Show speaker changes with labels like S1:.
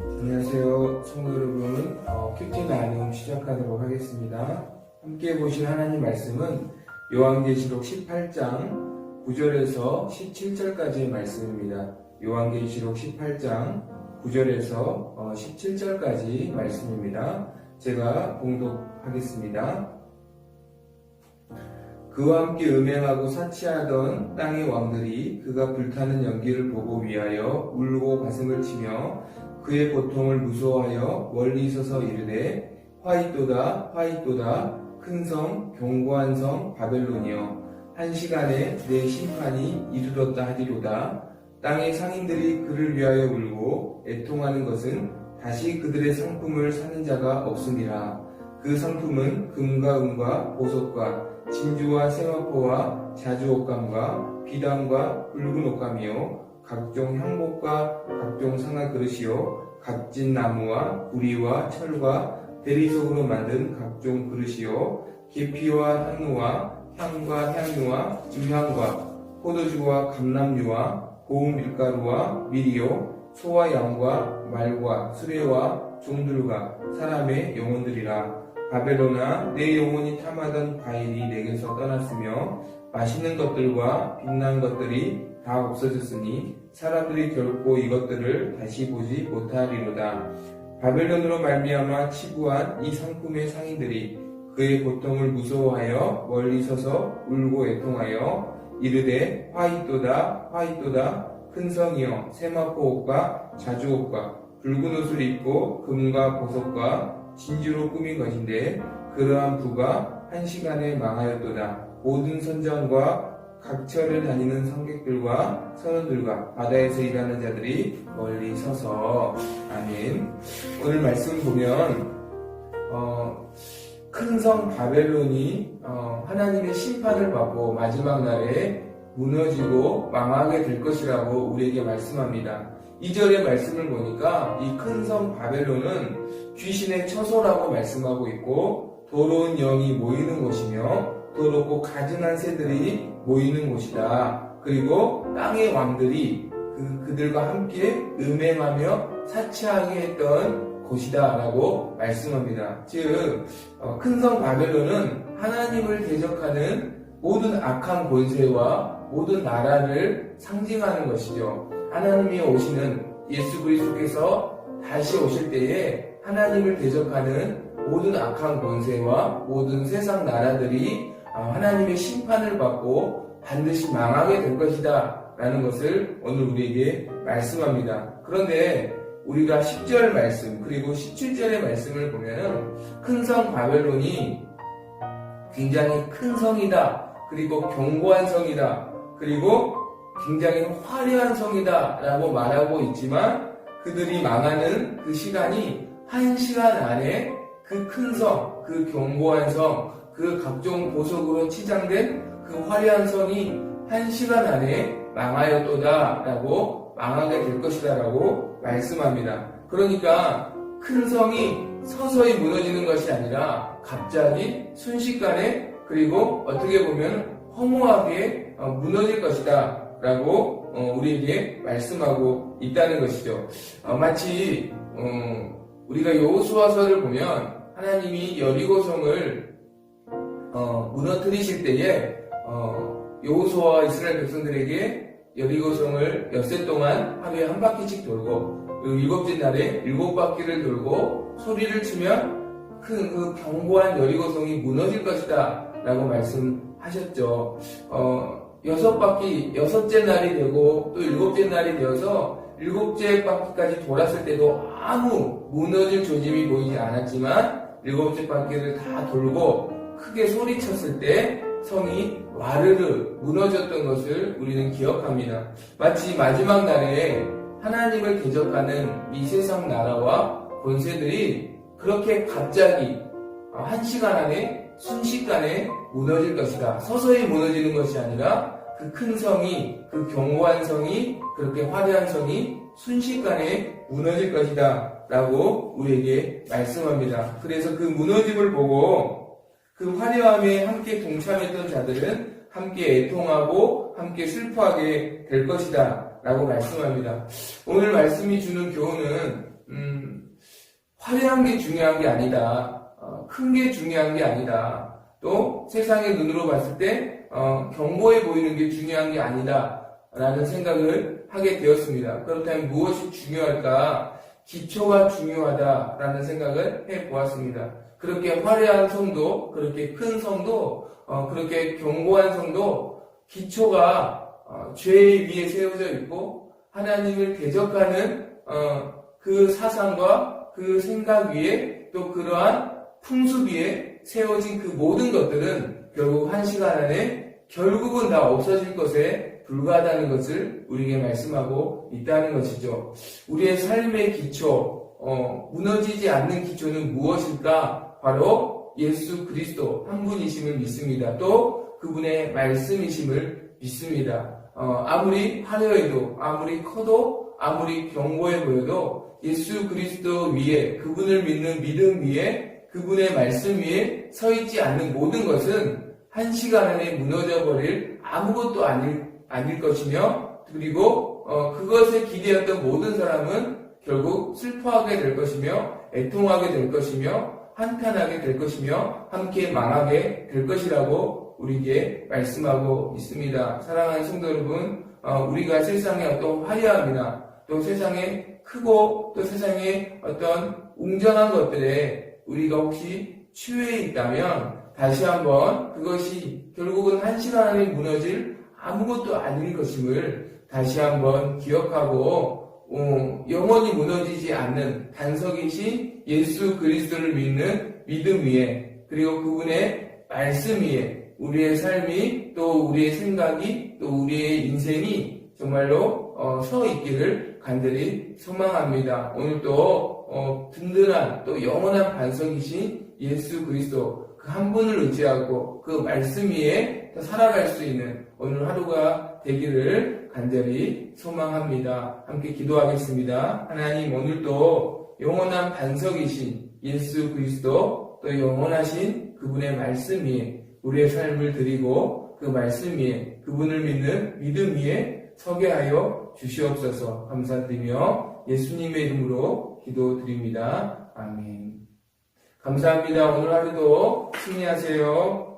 S1: 안녕하세요, 성도 여러분. 큐티 나눔 시작하도록 하겠습니다. 함께 보실 하나님 말씀은 요한계시록 18장 9절에서 17절까지의 말씀입니다. 요한계시록 18장 9절에서 17절까지 말씀입니다. 제가 봉독하겠습니다. 그와 함께 음행하고 사치하던 땅의 왕들이 그가 불타는 연기를 보고 위하여 울고 가슴을 치며 그의 고통을 무서워하여 멀리 서서 이르되 화이또다 화이또다 큰 성 견고한 성 바벨론이여 한 시간에 내 심판이 이르렀다 하리로다. 땅의 상인들이 그를 위하여 울고 애통하는 것은 다시 그들의 상품을 사는 자가 없음이라. 그 상품은 금과 은과 보석과 진주와 세마포와 자주옷감과 비단과 붉은 옷감이요 각종 향복과 각종 상아 그릇이요 값진 나무와 구리와 철과 대리석으로 만든 각종 그릇이요 계피와 향로와 향과 향유와 유향과 포도주와 감람유와 고운 밀가루와 밀이요 소와 양과 말과 수레와 종들과 사람의 영혼들이라. 바벨론아 내 영혼이 탐하던 과일이 내게서 떠났으며 맛있는 것들과 빛난 것들이 다 없어졌으니 사람들이 결코 이것들을 다시 보지 못하리로다. 바벨론으로 말미암아 치부한 이 상품의 상인들이 그의 고통을 무서워하여 멀리 서서 울고 애통하여 이르되 화이또다 화이또다 큰 성이여 세마포 옷과 자주옷과 붉은 옷을 입고 금과 보석과 진주로 꾸민 것인데 그러한 부가 한 시간에 망하였도다. 모든 선장과 각처를 다니는 성객들과 선원들과 바다에서 일하는 자들이 멀리 서서. 아멘. 오늘 말씀 보면 큰 성 바벨론이 하나님의 심판을 받고 마지막 날에 무너지고 망하게 될 것이라고 우리에게 말씀합니다. 2절의 말씀을 보니까 이 큰 성 바벨론은 귀신의 처소라고 말씀하고 있고 더러운 영이 모이는 곳이며 더럽고 가증한 새들이 모이는 곳이다. 그리고 땅의 왕들이 그들과 함께 음행하며 사치하게 했던 곳이다 라고 말씀합니다. 즉 큰 성 바벨론은 하나님을 대적하는 모든 악한 권세와 모든 나라를 상징하는 것이죠. 하나님이 오시는 예수 그리스도께서 다시 오실 때에 하나님을 대적하는 모든 악한 권세와 모든 세상 나라들이 하나님의 심판을 받고 반드시 망하게 될 것이다 라는 것을 오늘 우리에게 말씀합니다. 그런데 우리가 10절 말씀 그리고 17절의 말씀을 보면은 큰 성 바벨론이 굉장히 큰 성이다, 그리고 견고한 성이다, 그리고 굉장히 화려한 성이다 라고 말하고 있지만 그들이 망하는 그 시간이 한 시간 안에 그 큰 성, 그 견고한 성, 그 각종 보석으로 치장된 그 화려한 성이 한 시간 안에 망하였도다 라고 망하게 될 것이다 라고 말씀합니다. 그러니까 큰 성이 서서히 무너지는 것이 아니라 갑자기 순식간에, 그리고 어떻게 보면 허무하게 무너질 것이다 라고 우리에게 말씀하고 있다는 것이죠. 마치 우리가 여호수아서를 보면 하나님이 여리고성을 무너뜨리실 때에 여호수아와 이스라엘 백성들에게 여리고성을 엿새 동안 하루에 한 바퀴씩 돌고 그리고 일곱째 날에 7바퀴를 돌고 소리를 치면 그 견고한 여리고성이 무너질 것이다 라고 말씀하셨죠. 6바퀴, 6째 날이 되고 또 7째 날이 되어서 7째 바퀴까지 돌았을 때도 아무 무너질 조짐이 보이지 않았지만 7째 바퀴를 다 돌고 크게 소리쳤을 때 성이 와르르 무너졌던 것을 우리는 기억합니다. 마치 마지막 날에 하나님을 대적하는 이 세상 나라와 권세들이 그렇게 갑자기 한 시간 안에 순식간에 무너질 것이다. 서서히 무너지는 것이 아니라 그 큰 성이, 그 견고한 성이, 그렇게 화려한 성이 순식간에 무너질 것이다 라고 우리에게 말씀합니다. 그래서 그 무너짐을 보고 그 화려함에 함께 동참했던 자들은 함께 애통하고 함께 슬퍼하게 될 것이다 라고 말씀합니다. 오늘 말씀이 주는 교훈은 화려한 게 중요한 게 아니다. 큰 게 중요한 게 아니다. 또 세상의 눈으로 봤을 때 견고해 보이는 게 중요한 게 아니다. 라는 생각을 하게 되었습니다. 그렇다면 무엇이 중요할까? 기초가 중요하다라는 생각을 해보았습니다. 그렇게 화려한 성도, 그렇게 큰 성도, 그렇게 견고한 성도 기초가 죄 위에 세워져 있고 하나님을 대적하는 그 사상과 그 생각 위에 또 그러한 풍습 위에 세워진 그 모든 것들은 결국 한 시간 안에 결국은 다 없어질 것에 불과하다는 것을 우리에게 말씀하고 있다는 것이죠. 우리의 삶의 기초, 무너지지 않는 기초는 무엇일까? 바로 예수 그리스도 한 분이심을 믿습니다. 또 그분의 말씀이심을 믿습니다. 아무리 화려해도, 아무리 커도, 아무리 견고해 보여도 예수 그리스도 위에, 그분을 믿는 믿음 위에, 그분의 말씀 위에 서 있지 않는 모든 것은 한 시간 안에 무너져 버릴 아무것도 아닐 것이며, 그리고 그것에 기대었던 모든 사람은 결국 슬퍼하게 될 것이며, 애통하게 될 것이며, 한탄하게 될 것이며, 함께 망하게 될 것이라고 우리에게 말씀하고 있습니다. 사랑하는 성도 여러분, 우리가 세상의 어떤 화려함이나 또 세상의 크고 또 세상의 어떤 웅장한 것들에 우리가 혹시 취해 있다면 다시 한번 그것이 결국은 한 시간 안에 무너질 아무것도 아닐 것임을 다시 한번 기억하고 영원히 무너지지 않는 단석이신 예수 그리스도를 믿는 믿음 위에 그리고 그분의 말씀 위에 우리의 삶이 또 우리의 생각이 또 우리의 인생이 정말로 서 있기를 간절히 소망합니다. 오늘도 든든한 또 영원한 반석이신 예수 그리스도 그 한 분을 의지하고 그 말씀 위에 살아갈 수 있는 오늘 하루가 되기를 간절히 소망합니다. 함께 기도하겠습니다. 하나님, 오늘도 영원한 반석이신 예수 그리스도 또 영원하신 그분의 말씀 위에 우리의 삶을 드리고 그 말씀 위에 그분을 믿는 믿음 위에 서게 하여 주시옵소서. 감사드리며 예수님의 이름으로 기도드립니다. 아멘. 감사합니다. 오늘 하루도 승리하세요.